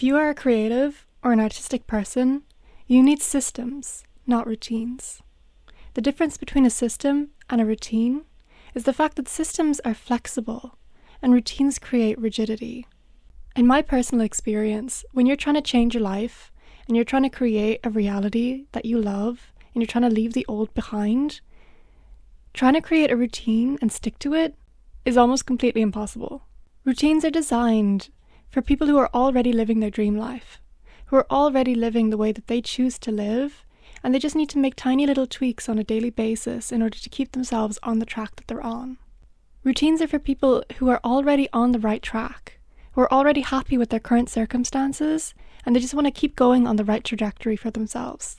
If you are a creative or an artistic person, you need systems, not routines. The difference between a system and a routine is the fact that systems are flexible and routines create rigidity. In my personal experience, when you're trying to change your life and you're trying to create a reality that you love and you're trying to leave the old behind, trying to create a routine and stick to it is almost completely impossible. Routines are designed for people who are already living their dream life, who are already living the way that they choose to live, and they just need to make tiny little tweaks on a daily basis in order to keep themselves on the track that they're on. Routines are for people who are already on the right track, who are already happy with their current circumstances, and they just want to keep going on the right trajectory for themselves.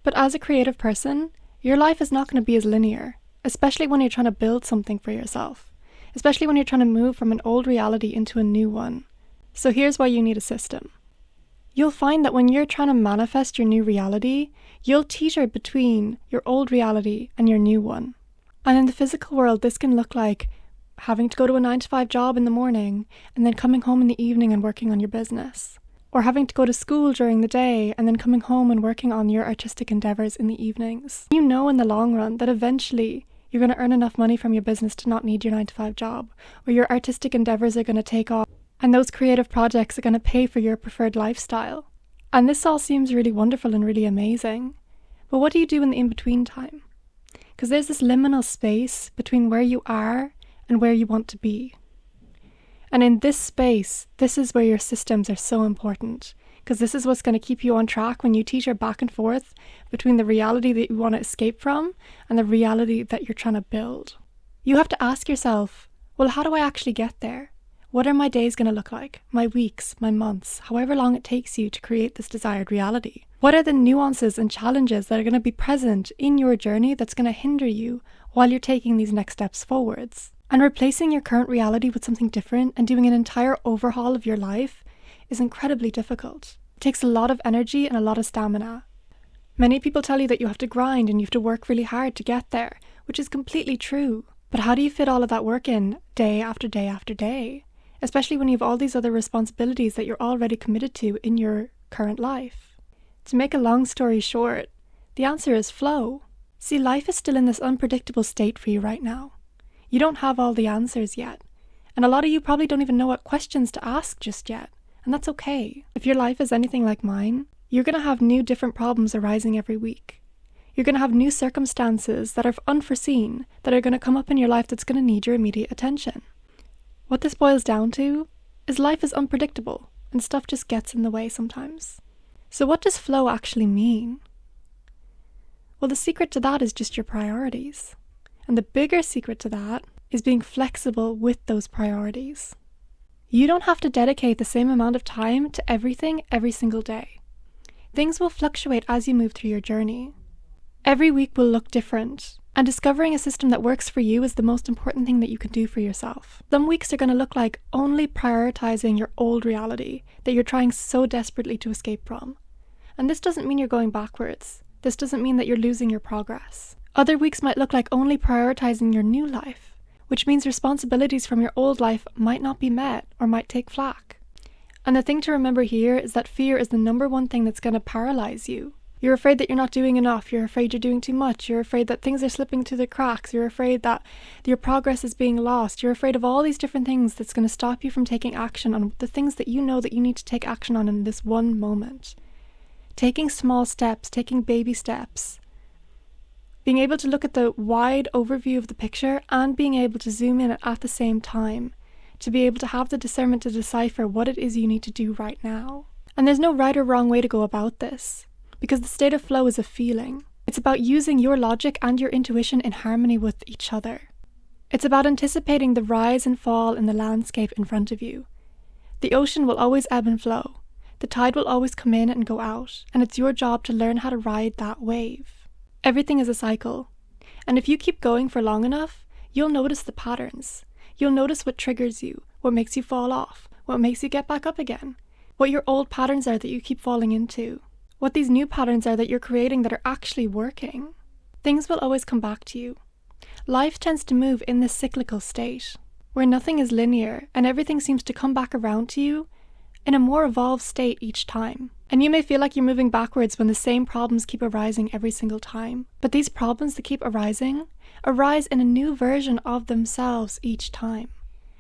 But as a creative person, your life is not going to be as linear, especially when you're trying to build something for yourself, especially when you're trying to move from an old reality into a new one. So here's why you need a system. You'll find that when you're trying to manifest your new reality, you'll teeter between your old reality and your new one. And in the physical world, this can look like having to go to a 9-to-5 job in the morning and then coming home in the evening and working on your business. Or having to go to school during the day and then coming home and working on your artistic endeavors in the evenings. You know in the long run that eventually you're going to earn enough money from your business to not need your 9-to-5 job, or your artistic endeavors are going to take off, and those creative projects are going to pay for your preferred lifestyle. And this all seems really wonderful and really amazing. But what do you do in the in-between time? Because there's this liminal space between where you are and where you want to be. And in this space, this is where your systems are so important, because this is what's going to keep you on track when you teeter back and forth between the reality that you want to escape from and the reality that you're trying to build. You have to ask yourself, well, how do I actually get there? What are my days going to look like? My weeks, my months, however long it takes you to create this desired reality? What are the nuances and challenges that are going to be present in your journey that's going to hinder you while you're taking these next steps forwards? And replacing your current reality with something different and doing an entire overhaul of your life is incredibly difficult. It takes a lot of energy and a lot of stamina. Many people tell you that you have to grind and you have to work really hard to get there, which is completely true. But how do you fit all of that work in day after day after day? Especially when you have all these other responsibilities that you're already committed to in your current life. To make a long story short, the answer is flow. See, life is still in this unpredictable state for you right now. You don't have all the answers yet. And a lot of you probably don't even know what questions to ask just yet. And that's okay. If your life is anything like mine, you're going to have new different problems arising every week. You're going to have new circumstances that are unforeseen, that are going to come up in your life that's going to need your immediate attention. What this boils down to is life is unpredictable and stuff just gets in the way sometimes. So what does flow actually mean? Well, the secret to that is just your priorities. And the bigger secret to that is being flexible with those priorities. You don't have to dedicate the same amount of time to everything every single day. Things will fluctuate as you move through your journey. Every week will look different, and discovering a system that works for you is the most important thing that you can do for yourself. Some weeks are going to look like only prioritizing your old reality that you're trying so desperately to escape from. And this doesn't mean you're going backwards. This doesn't mean that you're losing your progress. Other weeks might look like only prioritizing your new life, which means responsibilities from your old life might not be met or might take flack. And the thing to remember here is that fear is the number one thing that's going to paralyze you. You're afraid that you're not doing enough. You're afraid you're doing too much. You're afraid that things are slipping through the cracks. You're afraid that your progress is being lost. You're afraid of all these different things that's going to stop you from taking action on the things that you know that you need to take action on in this one moment. Taking small steps, taking baby steps. Being able to look at the wide overview of the picture and being able to zoom in at the same time. To be able to have the discernment to decipher what it is you need to do right now. And there's no right or wrong way to go about this. Because the state of flow is a feeling. It's about using your logic and your intuition in harmony with each other. It's about anticipating the rise and fall in the landscape in front of you. The ocean will always ebb and flow. The tide will always come in and go out, and it's your job to learn how to ride that wave. Everything is a cycle. And if you keep going for long enough, you'll notice the patterns. You'll notice what triggers you, what makes you fall off, what makes you get back up again, what your old patterns are that you keep falling into. What these new patterns are that you're creating that are actually working. Things will always come back to you. Life tends to move in this cyclical state, where nothing is linear and everything seems to come back around to you in a more evolved state each time. And you may feel like you're moving backwards when the same problems keep arising every single time. But these problems that keep arising arise in a new version of themselves each time,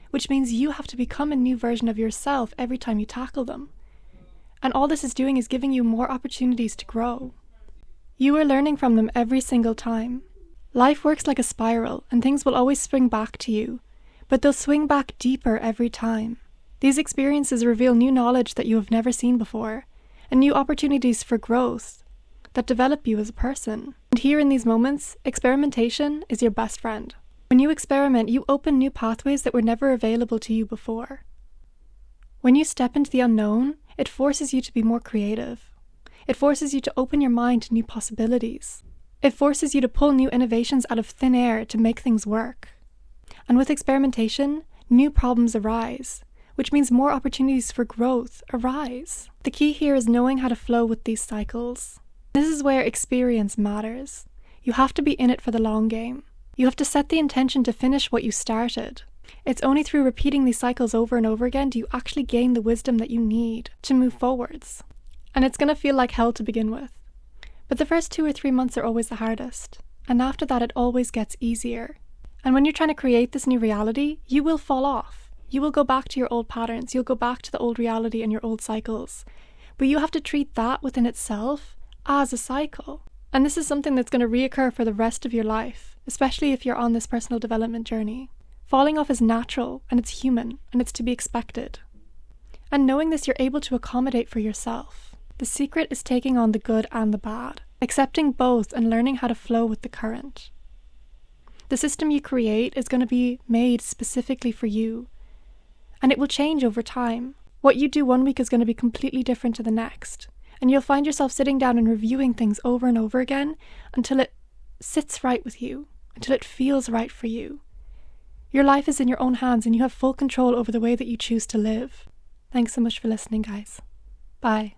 which means you have to become a new version of yourself every time you tackle them. And all this is doing is giving you more opportunities to grow. You are learning from them every single time. Life works like a spiral, and things will always swing back to you, but they'll swing back deeper every time. These experiences reveal new knowledge that you have never seen before, and new opportunities for growth that develop you as a person. And here in these moments, experimentation is your best friend. When you experiment, you open new pathways that were never available to you before. When you step into the unknown, it forces you to be more creative. It forces you to open your mind to new possibilities. It forces you to pull new innovations out of thin air to make things work. And with experimentation, new problems arise, which means more opportunities for growth arise. The key here is knowing how to flow with these cycles. This is where experience matters. You have to be in it for the long game. You have to set the intention to finish what you started. It's only through repeating these cycles over and over again do you actually gain the wisdom that you need to move forwards. And it's going to feel like hell to begin with. But the first 2 or 3 months are always the hardest. And after that, it always gets easier. And when you're trying to create this new reality, you will fall off. You will go back to your old patterns. You'll go back to the old reality and your old cycles. But you have to treat that within itself as a cycle. And this is something that's going to reoccur for the rest of your life, especially if you're on this personal development journey. Falling off is natural, and it's human, and it's to be expected. And knowing this, you're able to accommodate for yourself. The secret is taking on the good and the bad, accepting both and learning how to flow with the current. The system you create is going to be made specifically for you, and it will change over time. What you do one week is going to be completely different to the next, and you'll find yourself sitting down and reviewing things over and over again until it sits right with you, until it feels right for you. Your life is in your own hands, and you have full control over the way that you choose to live. Thanks so much for listening, guys. Bye.